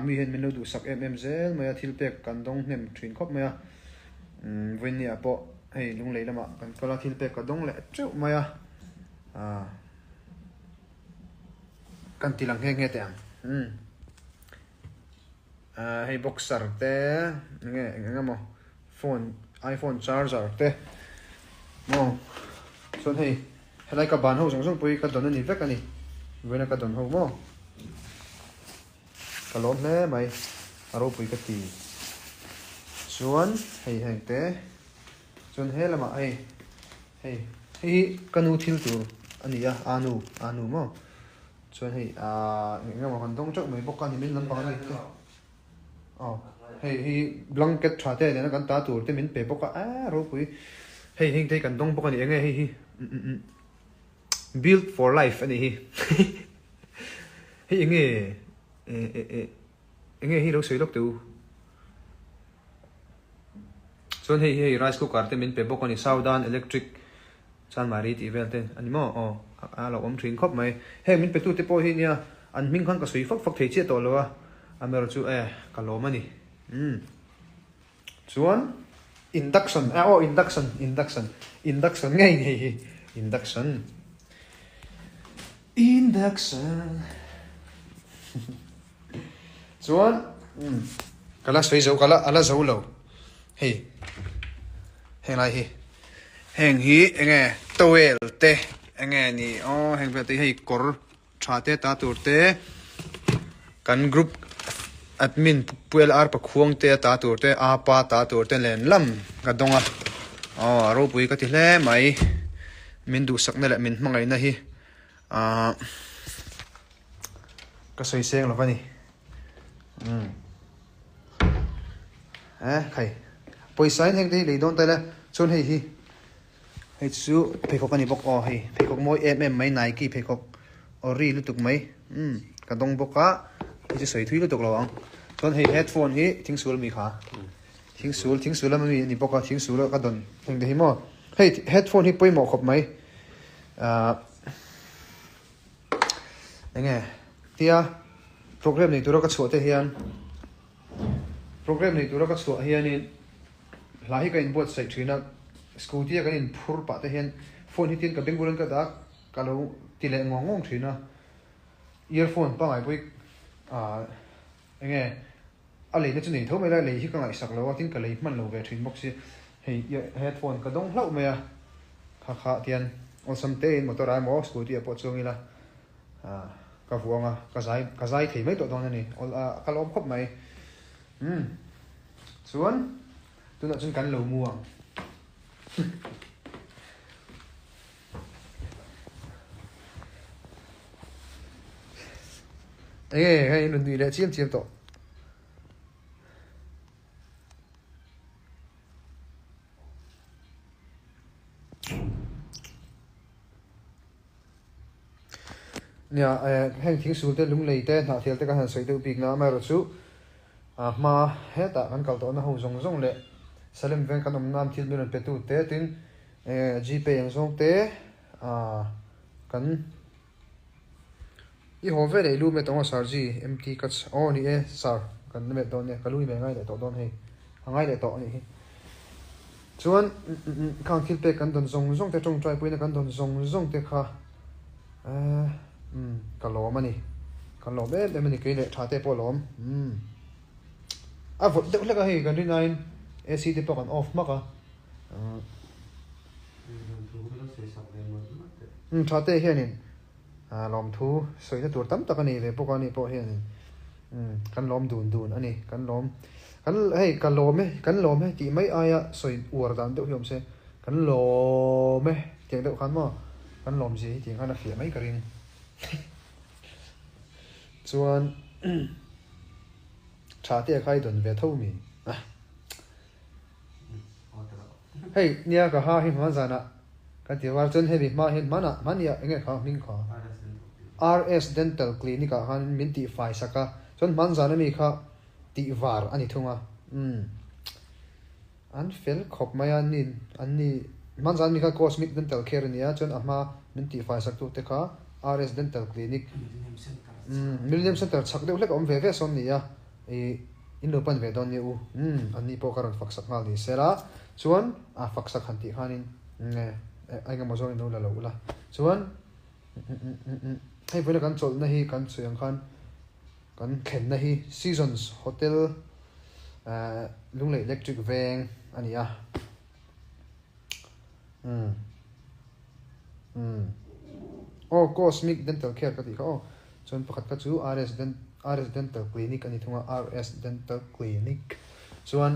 mi hen menu du sak zel maya thil pek kan dong nem thin khop maya vin ni apo hei lung lei lama kan kala thil pek ka dong le chu maya kan tilang nge te ang hei boxer te nge mo phone iPhone charger te mo son hei helai ka ban ho song pui ka don ni vek ani vena ka don ho mo ka lom le mai aro pui ka ti chuan hei heng te chuan he lama hei kanu thil tur ani ya anu mo chuan hei nga ma kan dong chak mai bok kan min lam pang ani te hei blanket tha te na kan ta tur te min pe bok a ro pui hei heng te kan dong bok ani enge hei built for life ani hi hei enge hi ro soi lok tu chuan hei rice cooker te min pe bok ani saudan electric chan mari ti vel ten ani mo lo om thin khop mai he min pe tu te po hi nia an ming khan ka sui fak thei che to lo a amer chu ka lo mani chuan induction induction ngai hi induction chuan kala soi zo kala ala zo lo hei heng lai hi heng hi enge towel te enge ni heng pe te hei kor tha te ta tur te kan group admin puel ar pa khuang te ta tur te a pa ta tur te len lam ka donga ro pui ka ti hle mai min du sak na le min hmangai na hi ka soi seng lo vani khai poisa heng te le don ta la chon hei chu phekok ani bok hei phekok moi mai Nike phekok ori lutuk mai ka dong boka hi soi thui lutuk lo ang chon hei headphone hi thingsul mi kha thingsul am mi ni boka thingsul ka don heng de hi mo hei headphone hi poimo khop mai enge tia program nei tura ka chhote hian in lahi ka input sai thina scooty ka in phur pa te hian phone hitin ka bengulan ka da ka lo tile ngong thina earphone pa ngai pui enge ale na chuni thomai la le hi ka ngai sak lo tin ka le man lo ve thin box hei headphone ka dong hlau me kha tian osam te in motor ai mo scooty a po chungila ka vuanga ka zai thei mai to dong ani ka lom khop mai chuan tuna chun kan lo muang hei nun ni le chiam to nia heng thing sul te lung lei te na thel te ka han soi tu big na ma ro chu ma he ta kan kal to na ho zong le salem ven kan om nam thil min pe tu te tin gp yang zong te kan i ho ve le lu me tong sar ji mt ka ni sar kan me don ne kalui me ngai le to don hei ngai le to ni chuan kan thil pe kan don zong te tong trai pui na kan don zong te kha ka lo mani kan lo be mani ke le tha te po lom vot de la ka hei kan ri nine AC te po kan off ma ka tha te hianin lom thu soi na tur tam tak ani ve po ka ni po hianin kan lom dun ani kan lom kan lom he ti mai aya soi ur dan de hiom se kan lom he tiang de khan mo kan lom ji tiang ana fia mai ka ring chuan tha te khai don ve tho mi hei nia ka ha hi ma zana kan ti war chon heavy ma hin mania enge kha ming kha RS Dental Clinic a han min ti fai saka chon man zana mi kha ti var ani thunga an fel khop maya nin anni man zan mi kha Cosmic Dental Care nia chon ama min ti fai sak tu te kha RS Dental Clinic Millennium Center chak deuh hlek om ve som ni a in lo pan ve don ni u ani po karon faksak ngal ni sera chuan a faksak han ti khanin nge ai ga mazong no la lo la chuan hei vela kan chol na hi kan chuyang khan kan khen na hi Seasons Hotel lunglei electric veng ani a Cosmic Dental Care ka ti ka chuan pakhat ka chu RS Dental Clinic ani thunga RS Dental Clinic chuan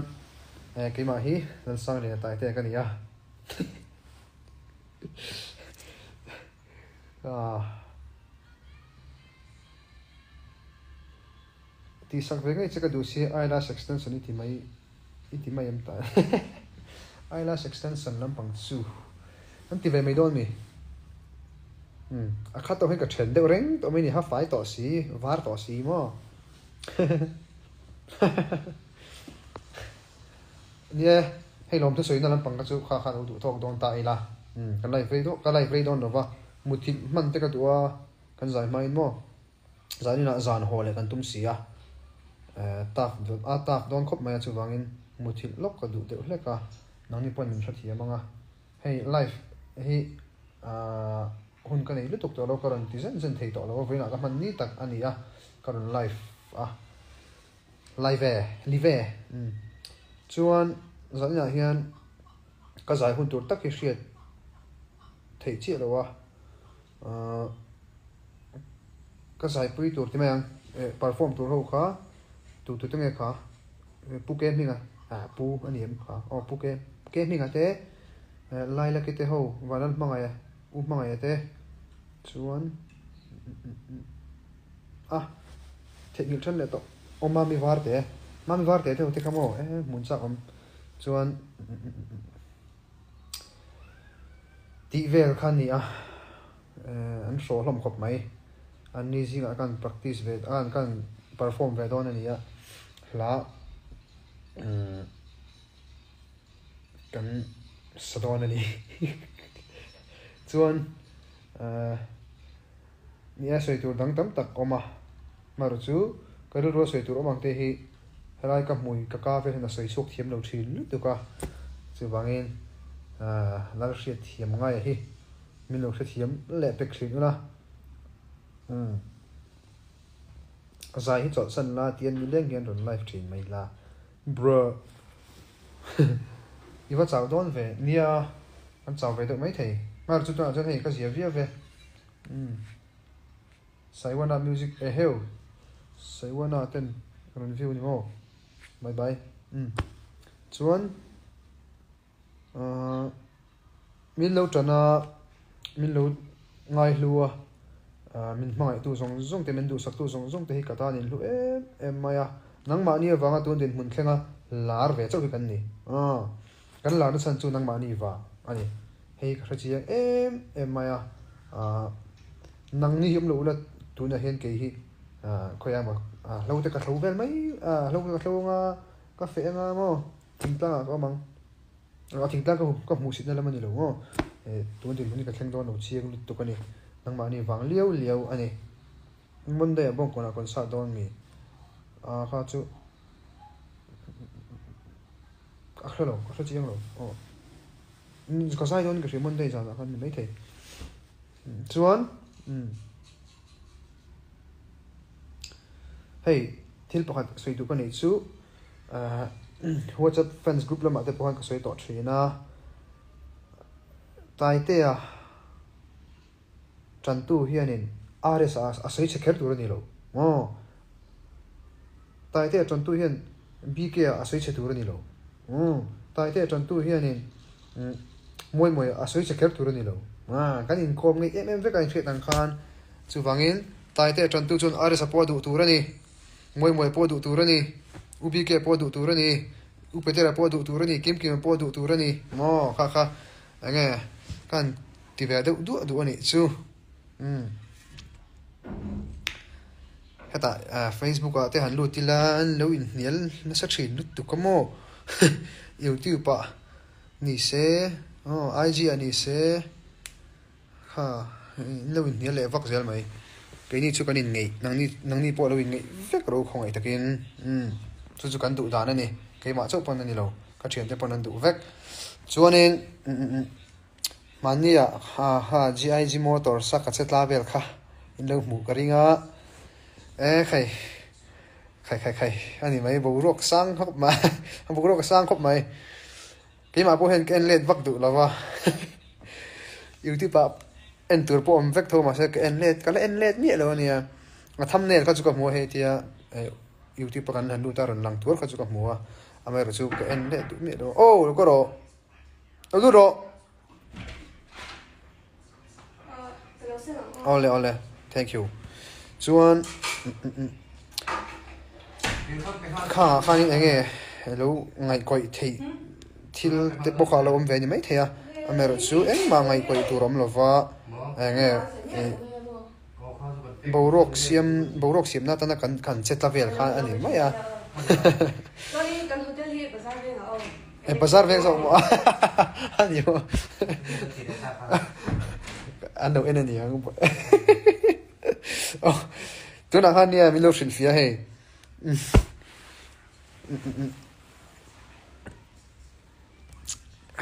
keima hi nan sang le tai te ka ni a ti sak ve ngai chaka du si eyelash extension iti mai am ta eyelash extension lampang chu an ti ve mai don mi a khat to hin ka then deuh reng to mai ni ha fai to si var to si mo nie hei lom te soi na lampang ka chu kha kha du thok don ta ila kan lai ve don no wa muthi man te ka duwa kan zai mai mo zai ni na zan ho le kan tum si a tak don khop mai chu wangin muthi lok ka du te hle ka nang ni pon min thla thi amanga hei life hi hun kan ei lutuk to lo karon ti zen thei to lo veina ka man ni tak ani a karon life live chuan zanya hian ka zai hun tur tak hi hriat thei chi lo wa ka zai pui tur ti mang perform tur ho kha tu nge kha pu ke minga pu ani em kha pu ke minga te lai la ke te ho wanan mangaya mangaya te chuan technical than le to mami var te te kamo mun cha om chuan ti vel khan ni an so hlom khop mai an ni zinga kan practice ve an kan perform ve don ani a hla kan sadon ani chuan nia soi tur dang tam tak oma maru chu karu ro soi tur omang te hi rai ka mui ka ve na soi sok thiam lo thin lu tu ka chu wangin lar hriat thiam ngai hi min lo hriat thiam le pek thrin la zai hi chol san la tian mi leng hian ron live thin mai la bro iwa chaw don ve nia an chaw ve do mai thei mar chu ta jan hei ka zia via ve Saiwana music hell Saiwana ten review ni mo bye bye chuan min lo tana min lo ngai hlua min hmai tu zong te men du sak tu zong te hi kata nin lu em maya nang ma ni awanga tu din mun thlenga lar ve chau kan ni kan lar na san chu nang ma ni wa ani hei ka chi em maya nang ni yum lo la tu na hen ke hi khoya ma lo te ka thau vel mai lo ka thau nga ka fe nga mo ting ta ko mang ting ta ko mu sit na la mani lo ngo tu din mun ka thleng don lo chiang lu tu ka ni nang ma ni wang liao ani monday bong kona kon sa don mi kha chu akhlo chiang lo ko sai don ka monday za na kan mai thei chuan hey thil pakhat soi tu ka nei chu WhatsApp fans group lama te pakhat ka soi to thina tai te chan tu hianin RS a soi checker tur ni lo tai te chan tu hian BK a soi che tur ni lo tai te chan tu hianin moi a soi checker tur ni lo kan in kom ngai ve kan thret ang khan chu wangin tai te chan tu chun RS a po du tur ni moi po du tur ni UBK po du tur ni upetera po du tur ni kim po du tur ni mo kha ange kan ti ve du ani chu hata Facebook te han lu tilan lo in nial na sa thin lut tu kamo YouTube pa ni se IG ani se ha lo in nial le vak zel mai cái này chú cái này nang ni po lo in ngay vek ro không ai takin chú kan du da na ni cái mà chau pon ni lo ka chen te pon an du vek chuanin mania ha GIG motor sa ka chet label kha in lo mu ka ringa khai ani mai bo rok sang khop ma bo rok sang khop mai cái mà po hen ken let vak du lawa YouTube pa en tur po om vek tho ma se en let mi lo nia ma thumbnail ka chu ka mo he tia YouTube pa kan han lu ta ron lang tur ka chu ka mo amai ro chu ka en let du mi lo oh ko ro du ro ole thank you chuan kha ni enge hello ngai koi thei thil te bokha lo om ve ni mai theya amero chu eng ma ngai koi turam lova enge borok siam na tana kan cheta vel kha ani maya sorry kan hotel hi bazar ve na bazar ve so ani mo ano enani ang oh tuna hania milo silfia hey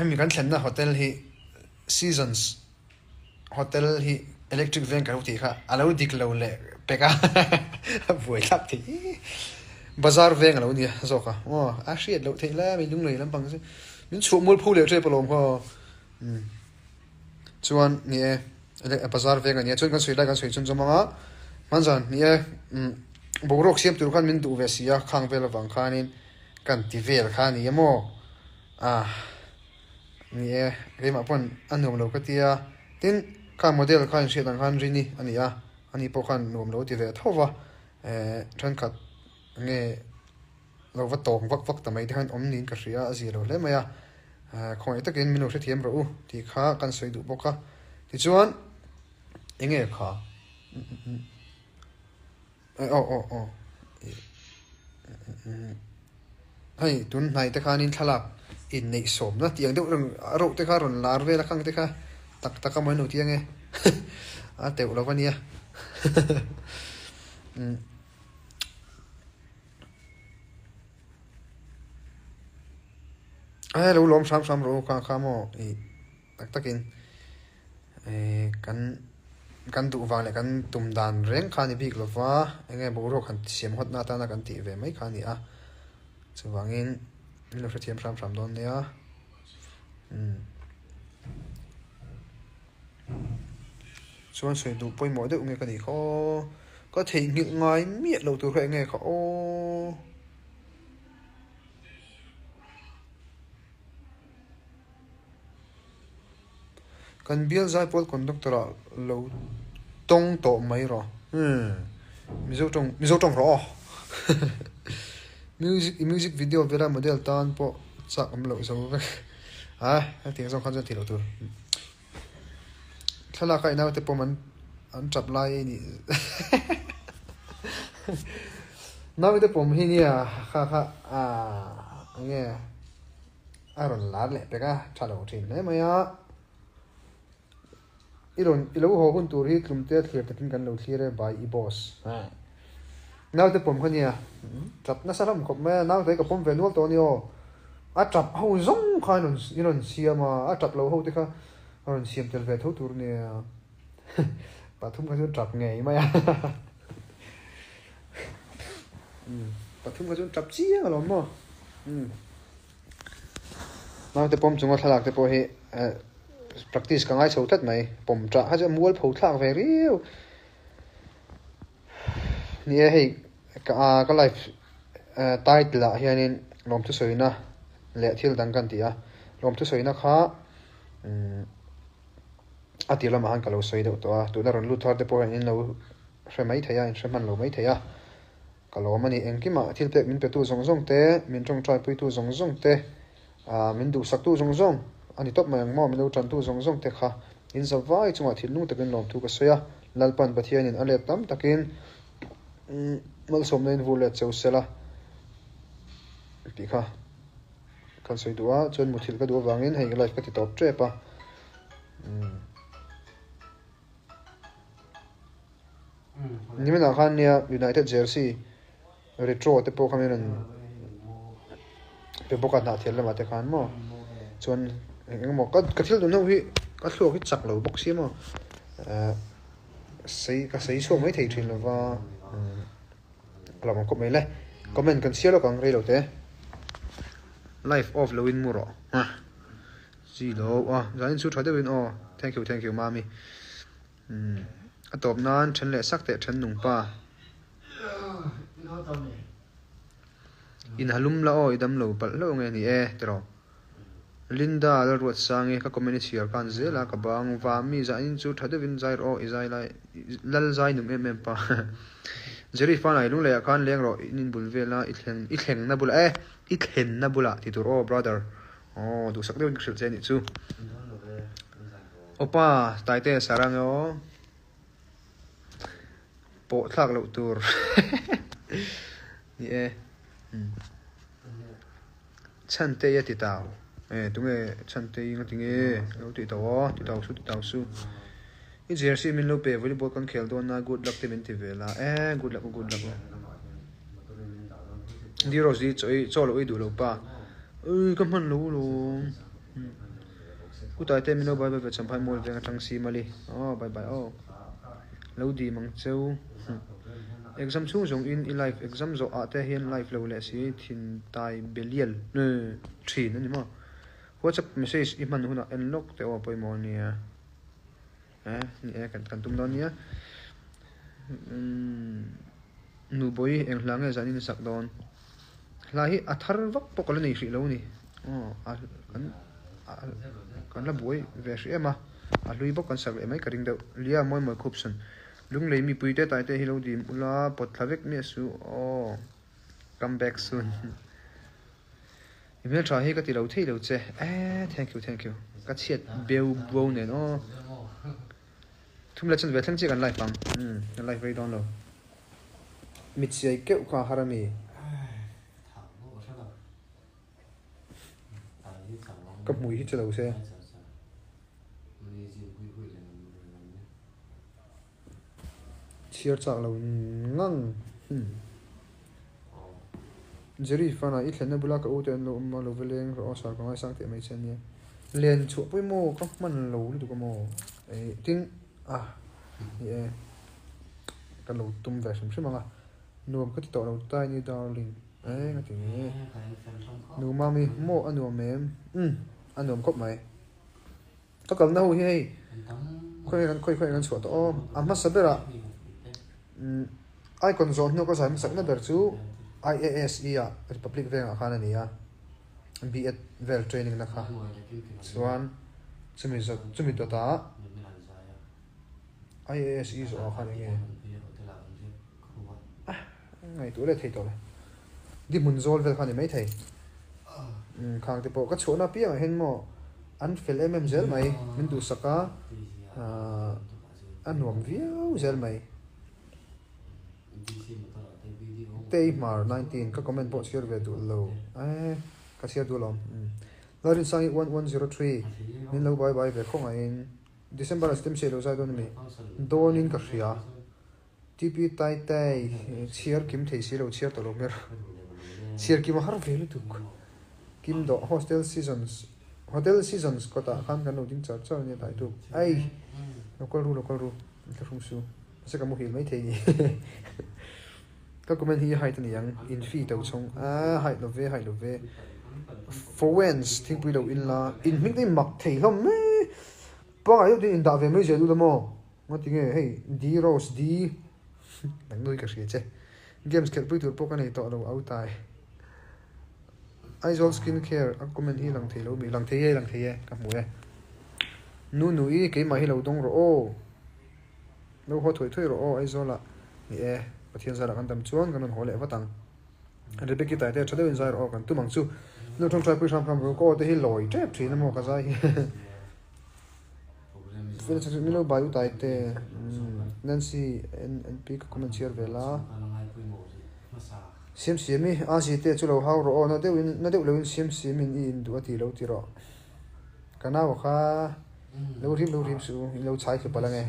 mi kan thlenna hotel hi seasons hotel hi electric van ka uti kha alo dik lo le peka voi lap thi bazar van alo ni zoka oh a shit lo thei la mi lung nei lam pang se min chu mul phu le tre polom kho chuan ni bazar van ani chuan kan sui la kan sui chun chomanga manjan ni borok siam tur khan min du ve sia khang vel wang khanin kan ti vel khani emo ni re ma pon anom lo ka tia tin ka model khan she dang khan rini ani po khan nom lo ti ve thowa than khat nge lo wa tong vak tamai de han om nin ka ria azi lo le maya khoi takin minu hre thiam ro ti kha kan soi du boka ti chuan enge kha hay tun nai te khanin thalak in nei som na tiang deuh rang ro te kha ron lar ve la khang te kha tak ka mai no tiang e a teu lo vania lo lom sam ro kha mo takin kan du wang le kan tum dan reng khani bik lova enge boro khan siam hot na ta na kan ti ve mai khani a chuwangin lo thiam sam don ne a chuan soi du poi mo de nge ka ni kho có thể ngai miết lâu từ nghe khó kan bial zai pol conductor lo tong to mai ro mizo tong ro music video vera model tan po sa am lo so ve tiếng song khan ja ti lo tur thala kai na te po man an chap lai ni naw te pom hi ni kha nge aron la le pe ka thalo thin ne maya ilo ho hun tur hi tlum te thlir takin kan lo thlir by I boss naw te pom khania chap na saram khop me naw te ka pom ve nual to ni o a chap ho zong khan iron siama a chap lo ho te kha aron siam tel ve tho tur ni pathum ka chap ngei maya pathum ka chap chi lo mo naw te pom chunga thalak te po hi practice ka ngai chhotat mai pom tra ha ja mual pho thlak ve riu ni hei ka life title la hianin lom tu soina le thil dang kan tia lom tu soina kha atila ma han ka lo soi do to tu na ron lu thar te po in lo hramai thaya in hraman lo mai thaya ka lo mani engkima thil pe min pe tu zong te min tong trai pui tu zong te min du sak tu zong ani top mai mo min lo tran tu zong te kha in zawai chunga thil nu takin lom tu ka soya lalpan pathian in ale tam takin mal som nen vule cheu sela ti kha kan soi duwa chon muthil ka du wangin hei life ka ti top tre pa ni mena khan nia United jersey retro te po khamen pe boka na thel lama te khan mo chon engmo ka thil du no hi ka thlo hi chak lo box hi mo sei so mai thei thin lova kala ko mai le comment kan share lo kang rei lo te life of lowin muro ha ji lo zain chu thade win thank you mami atop nan than le sak te than nung pa in halum la idam lo pal lo nge ni tro Linda la ruat sangi ka community share kan zela ka bang wa mi za in chu thade win zai ro izai lai lal zai num pa jeri fa nai lung le kan leng ro in bul vela i thleng na bula i thlen na bula ti tur brother du sak de khil chen ni chu opa taite sarang po thak lo tur ni chante ya ti tao tunge chante ing tinge lo ti tao su i jersey min lo pe volleyball kan khel don na good luck te min ti vela good luck di rosi choi lo i du lo pa ka man lo ku tai te min lo bai bai champhai mol venga tang si mali bye lo di mang cheu exam chu jong in life exam zo ate hian life lo le si thin tai belial ne thin ani ma WhatsApp message i man huna unlock te poi mo nia ni kan tum don nia nu boy eng hlang e zanin sak don lahi athar vak pokol nei hri lo ni kan la boy ve hri ema a lui bok kan sak le mai karing de lia moi khupsan lung lei mi puite tai te hilo dim ula pot thavek mi su come back soon email tra he ka ti lo thei lo che thank you ka chiat beu bo ne no thum la chen ve thang chi kan live pang live very down lo mit sei ke ka harami ka mui hi chalo se chiar chak lo ngang jeri fana i thlen bula ka uten lo ma lo veleng ro sa ka sang te mai chen ni len chu pui mo ka man lo lu ka mo ting ka lo tum ve sim sim nga nuam ka ti to lo tai ni darling nga ti ni nu mami mo anuam mem anuam kop mai to kal na hu hi khoi kan chu to amma sabera icon zone no ka sai sak na ber chu IASE Republic Venga khana niya be at vel training na kha chuan chumi to ta IASE zo khana nge ngai tu le thei to le di mun zol vel khani mai thei khang te po ka chona pia hen mo an fel zel mai min du saka anuam viau zel mai Tay Mar 19 ka comment box here ve du lo ka share du lom Lorin sang 1103 min lo bye ve khong in December stem se lo za don mi don in ka ria TP tai cheer kim thei si lo cheer to lo mer cheer kim har ve lu tu kim do hotel seasons ko ta khan kan no ding char ni tai tu ai local ru ta khum su se ka mo hi mai thei ni ka comment hi hai tani yang in fi to chong hai lo ve for wens think we do in la in ming dei mak thei hlom me pa ayo din in da ve me je du mo ngati nge hey d rose d nang noi ka ri che games kel pui tur po ka nei to lo au tai Aizol skincare a comment hi lang thei lo mi lang thei ka mu nu i ke ma hi lo dong ro no ho thoi ro Aizola ni pathian zara kan tam chuan kan hole watang rebeki tai te thade zai ro kan tu mang chu no thong trai pui sam ko te hi loi tep thina mo ka zai fil chu milo bayu tai te Nancy and pick comment share vela siami asi te chu lo hau ro na de lo siami in du ati lo ti ro kana wa kha lo rim su lo chai ke palange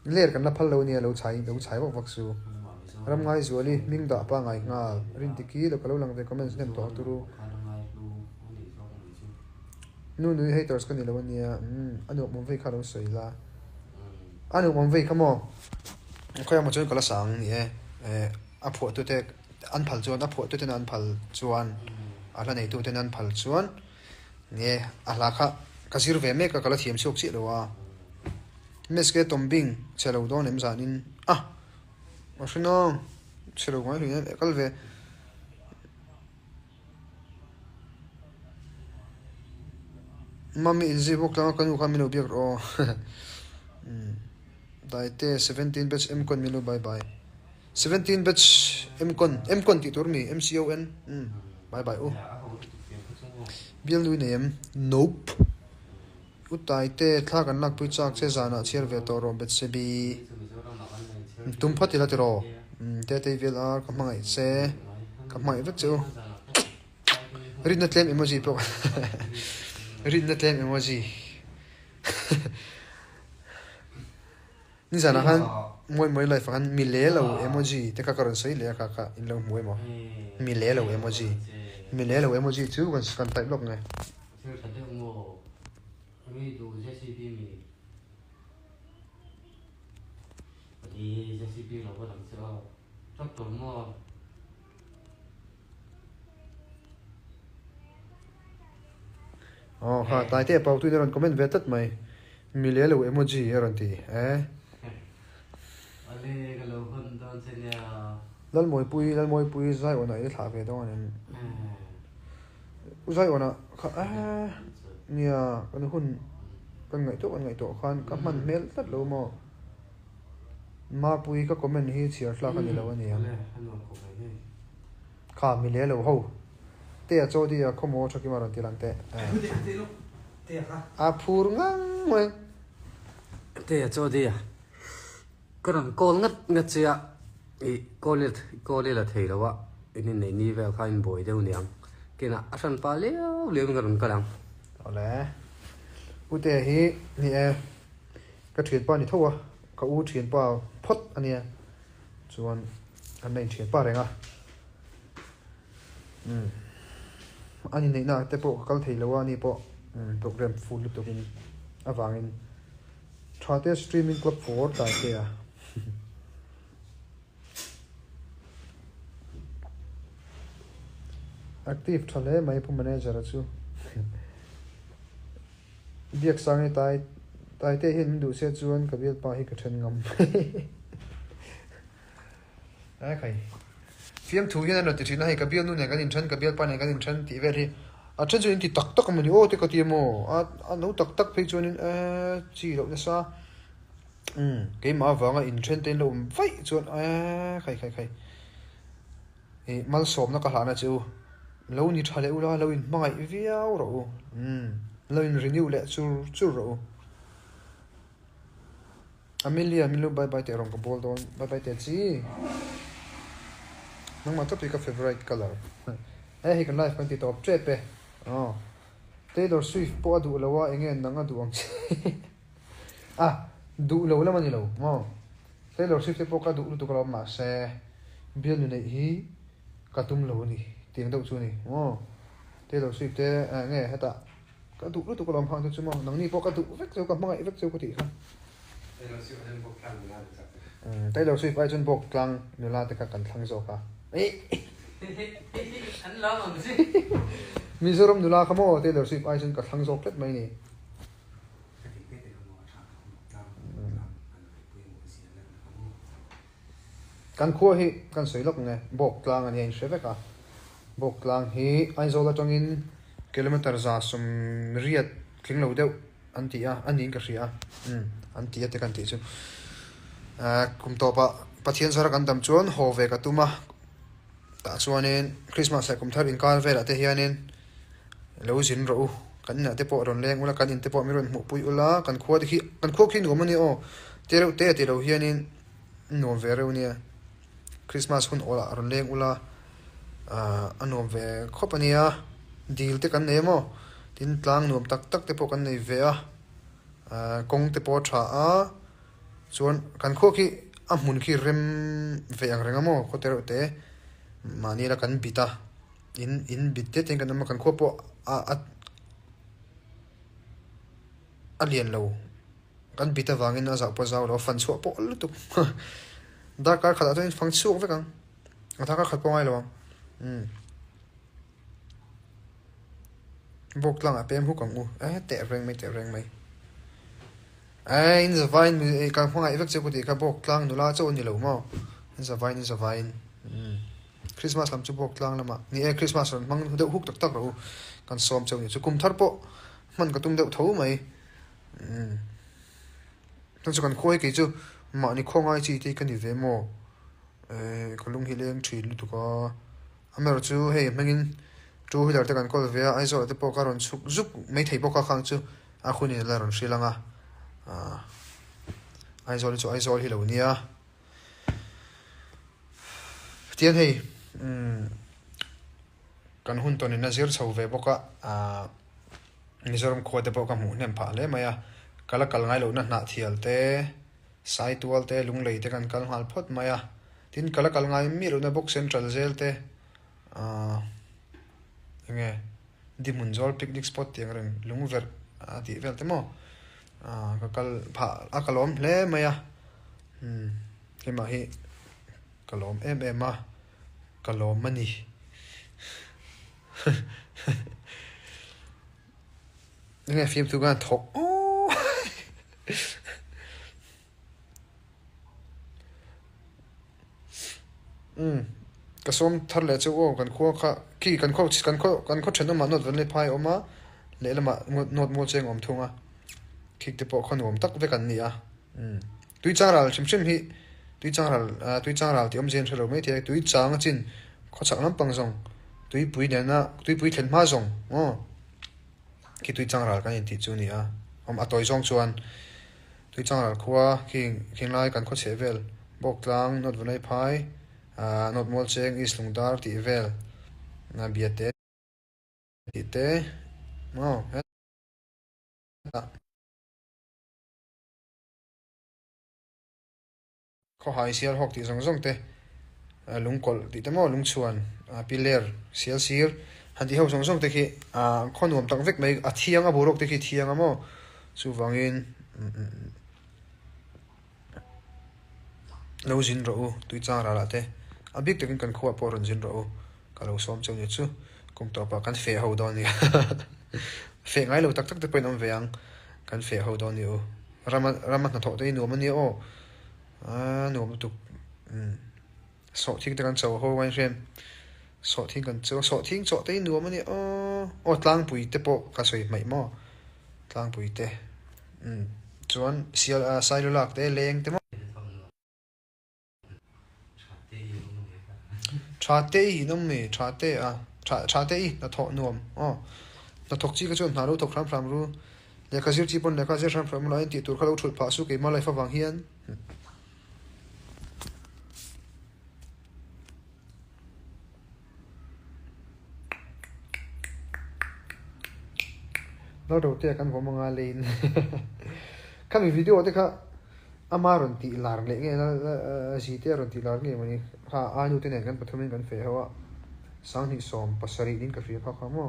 ler kan la phal lo ni lo chai vak su ram ngai zuali ming da pa ngai nga rin tiki lo kalo lang ve comments nem to turu nu haters kan ni lo nia anu mom ve khalo sei la anu mom ve khamo khoya ma chon kala sang ni a pho tu te an phal chuan a pho tu te an phal chuan ala nei tu te an phal chuan nge ala kha kasir ve me ka kala thiam sok chi lo wa meske tombing chelo don em zanin osino chelo ngai ri kalve mami inzi bok tama kanu khamino biak ro daite 17 batch m kon milo bye bye 17 batch m kon ti turmi mcon bye bye bial lui nem nope utaite thlakan lak pui chak che zana chiar ve to rom bet sebi tum phatila te ro te vel ar kamai che kamai vek chu rinna tlem emoji po rinna tlem emoji ni zana han moi life han mi le lo emoji te ka karon sei le ka in lo moi mo mi le lo emoji chu kan type lok ngai mi du JCB mi đi JCB là có làm sao chắc tuần mà ha tai te pau tu ron comment ve tat mai mi le lo emoji ron ti ale cái lâu hơn đó trên nhà lal moi pui zai ona e thla ve don en zai ona kha nia kan hun kan ngai to khan ka man mel tat lo mo ma pui ka comment hi chiar thla kan ni lo ani kha mi le lo ho te a chodi a khomo thaki ma ron ti lang te a phur ngang moi te cho đi à cái thằng con ngất chia con lên là thầy đâu ạ nên này đi về khai bồi đâu nhỉ cái nào ăn pa liêu cái thằng cái nào ole ute hi ni ka thien pa ni thowa ka u thien pa phot ania chuan an nei thien pa renga ani nei na te po kal thei lo ani po program full to in awangin thate streaming club 4 ta te a active thale mai pu manager chu biak sangai tai te hin du se chuan ka bial pa hi ka then ngam ai khai fiam thu hian an ti thina hi ka bial nu ne kan in than ka bial pa ne kan in than ti ver hi a chen chuan ti tak mani o te ka ti mo a no tak phei chuan in chi lo na sa ke ma wanga in than ten lo vai chuan khai e mal som na ka hlana chu lo ni thale ula lo in mangai viau ro lo in renew le chu ro Amelia milu bye te rong ka bol don bye te chi nang ma topic ka favorite color hi kan life kan ti top trap pe Taylor Swift po adu lawa engen nang adu ang du lo la mani lo mo Taylor Swift po ka du tu ka ma se bial ni nei hi ka tum lo ni ting do chu ni Taylor Swift te nge hata ka du tu ka lam ha chu mo nang ni po ka du vek chu ka mangai vek chu ko ti kha Taylor Swift ai chun bok tlang ni la te ka kan thlang zo ka anh lo làm gì Mizoram nula khamo Taylor Swift ai chun ka thlang zo klet mai ni kan khuwa hi kan soilok nge bok tlang ani in sheveka bok tlang hi ai zo la tongin kilometer za sum riat tling lo deuh antia anin ka ria antia te kan ti chu kum to pa pathian zara kan dam chuan ho ve ka tuma ta chuanin Christmas la kum thar in kal vela te hianin lo zin ro kan na te po ron leng ula kan in te po mi ron mu pui ula kan khuwa khin go mani o te lo hianin no ve re unia Christmas hun ola ron leng ula anom ve khopania deal te kan nemo tin tlang nuam tak te po kan nei ve a kong te po tha a chuan kan kho ki a mun ki rem ve ang rengamo ko tero te mani la kan bita in bit te ten kan ma kan kho po a lian lo kan bita wangin a za po za lo fan chu po lu tu dar kar khala to in phang chu ve kang a thaka khat po ngai lo bốc lăng à pem hút còng u tệ reng mày in the vine càng phong ngại vất chơi của thì các bốc lăng nó la cho nhiều lẩu mau in the vine Christmas làm cho bốc lăng là mà ni Christmas rồi mang đậu hút tắc rồi còn xóm chơi nhiều cho cùng thắt bộ mình có tung đậu thấu mày nó chỉ cần khôi cái chứ mà ni không ai chỉ thì cần gì về mò còn lung hi lên chuyện lúc có amero chú hey mình chú hi dar te kan kol ve ai zo te po karon suk zuk mai thei po ka khang chu a khuni la ron shilanga ai zo hi lo nia tian hei kan hun ton in nazir chho ve boka mizoram kho te po ka mu nem pha le maya kala kal ngai lo na na thial te sai tual te lung lei te kan kal hal phot maya tin kala kal ngai mi ro na box central jail te nghe đi mun zol picnic spot tiếng rừng lung ver thì vel thế mo cái kal pha kalom le maya cái mà hi kalom em mà kalom mani nghe phim tu gan thok cái xóm thắt lệ chỗ ô cần khua khá khi cần khâu chuyện đó mà nốt vấn đề phai ôm á lẽ là mà nốt mua chơi ôm thung á khi tiếp bộ con ôm tắc với cần nhỉ tuy chăng là chim hi tuy chăng là thì ông gen rồi mấy thì tuy chăng chín có chắc lắm bằng rong tuy bùi đèn á tuy bùi thèn ma rong khi tuy chăng là cái gì thì chú nhỉ ông tôi rong chuan tuy chăng là khua khi lại cần có chế về bốc lang nốt vấn đề phai not mol cheng is lungdar ti vel na biate ti te mo ko hai sial hok ti zong te lungkol ti te mo lungchuan piler sial sir han ti ho zong te khi khonom tak vek mai a thiang a borok te khi thiang a mo chu wangin lo jin ro tu cha ra la te abik tekin kan khuwa poron jin ro kalo som chong chu kum to pa kan fe ho don ni fe ngai lo tak te pen om veang kan fe ho don ni o ramat na tho te nu mani o nu tu so thing te kan chaw ho wan rem so thing kan chaw so thing chaw te nu mani o tlang pui te po ka soi mai mo tlang pui te chuan sial sai lo lak te leng te chate hi nom me chate na tho nuam na thok chi ka chon na lo thok ram ru le ka zir chi pon le ka zir ram la ti tur khalo thut pha su ke ma lai fa wang hian lo do te kan ko manga lein kami video te kha amaron ti lar le nge ji te ron ti lar nge mani ha anu te ne kan pathumin kan fe hawa sang ni som pasari din ka fi kha khamo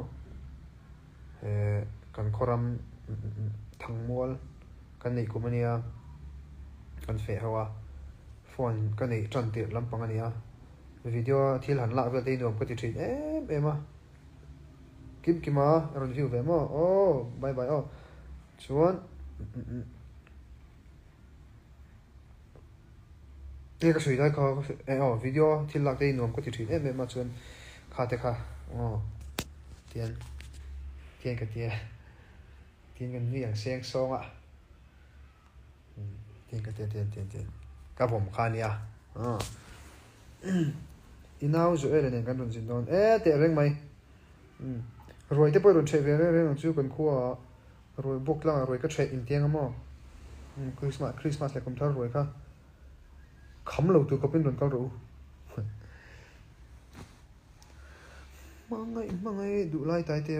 kan khoram thangmol kan nei kumania kan fe hawa phone kan nei tran te lampang ania video thil han la vel te nom ko ti thin ema kima ron view ve mo bye bye chuan cái suy đấy có video thì lạc đây nôm có thể thủy em mà chuan khá thế khá tiền cái tiền cái này sang song ạ tiền cácผมkhá nia inau rồi là nên cái đồng tiền don tệ reng mày rồi thế bây giờ chơi về reng chú cần khua rồi bốc lăng rồi cái chơi in tiếng mà Christmas là cũng thar rồi cả khắm lâu từ có bên đường cao đủ mà ngay đủ lai tai te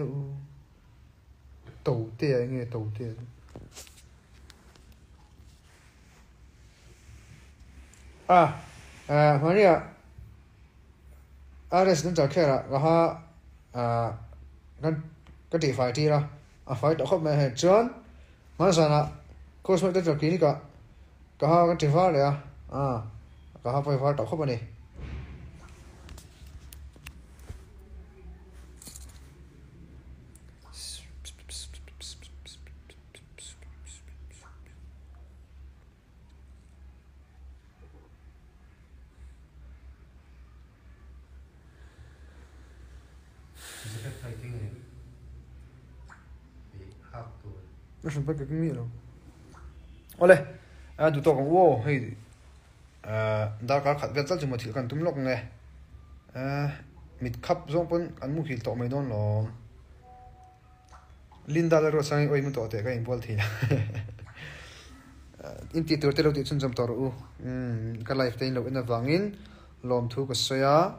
tàu te nghe tàu te Maria RS nên trả khe ra ha cái phải đi ra phải đọc không mẹ chọn mà sao nè cosmic đến trả kỹ cả ha cái phải đấy cả ha phải đọc không này nó sẽ bắt cái gì đâu, ole, đủ to con ô hay, đã cả khát vết rất chừng mà thiếu cần túm lọc nghe, mít khắp giống vẫn ăn mua thịt to mấy đòn lò, Linda là rồi sang oi mình to thế cái import thì, in ti tur te lo ti chun jam to ru, cái life tay lo in avangin, lom thu cái soya,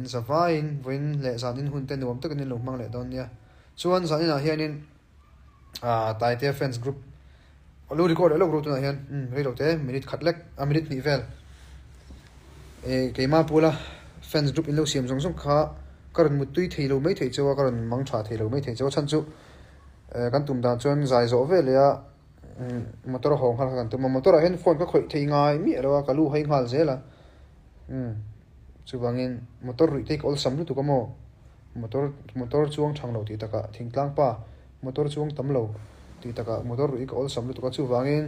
zavain, vin le zanin hun te nuam te kan lo mang le don nia, chuan zanin a hianin tai te fans group lo record lo group tu na hian rei lo te minute khatlek a minute ni vel keima pula fans group in lo siam jong jong kha karon mutui theilo mai thei chawa karon mang tha theilo mai thei chawa chan chu kan tum dan chuan zai zo ve le a motor hong khal kan tum motor a hen phone ka khoi thei ngai mi ro ka lu hai ngal zela chu bangin motor ri take all sam lu tu ka mo motor chuang thang lo ti taka thingtlang pa motor chuang tam lo ti taka motor ri ka all sam lu tu ka chu wangin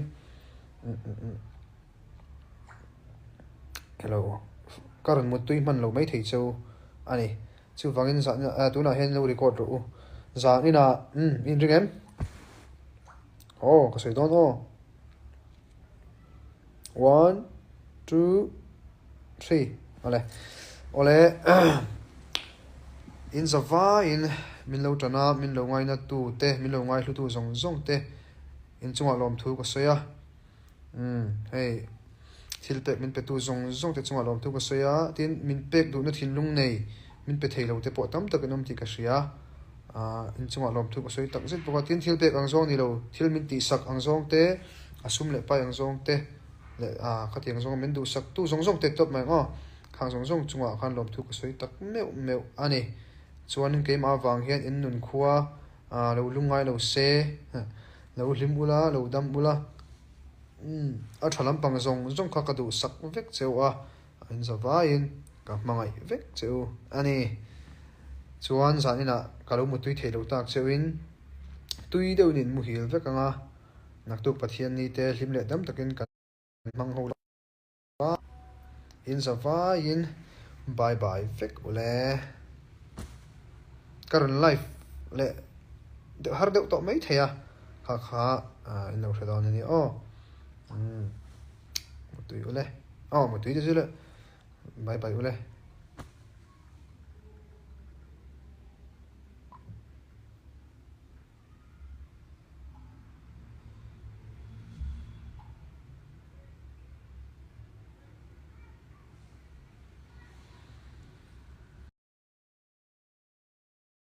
hello karon mutui man lo mai thei chu ani chu wangin za tu na hen lo record ro za ni na in ringem ka sei don 1 2 3 ole in zava in min lo tana min lo ngai na tu te min lo ngai hlu tu zong zong te in chunga lom thu ko soya hey thil pe min pe tu zong zong te chunga lom thu ko soya tin min pek du na thin lung nei min pe thei lo te po tam tak nom ti ka sia in chunga lom thu ko soi tak zet po tin thil pek ang zong ni lo thil min ti sak ang zong te asum le pa ang zong te le khatiang zong min du sak tu zong zong te top mai khang zong zong chunga khan lom thu ko soi tak meu ani chuan ke ma wang hian in nun khuwa lo lungai lo se lo hlim ula lo dam ula a thalam pang zong zong kha ka du sak vek chewa in zawa in ka mangai vek cheu ani chuan zanina kalo mu tui thelo tak cheuin tui deuh nin mu hil vek anga naktuk pathian ni te hlim le dam takin kan mang ho in zawa in bye bye vek ule karon life le de har deuh to mai theya kha in lo thadon ni mu tui ule mu tui de zule bye bye ule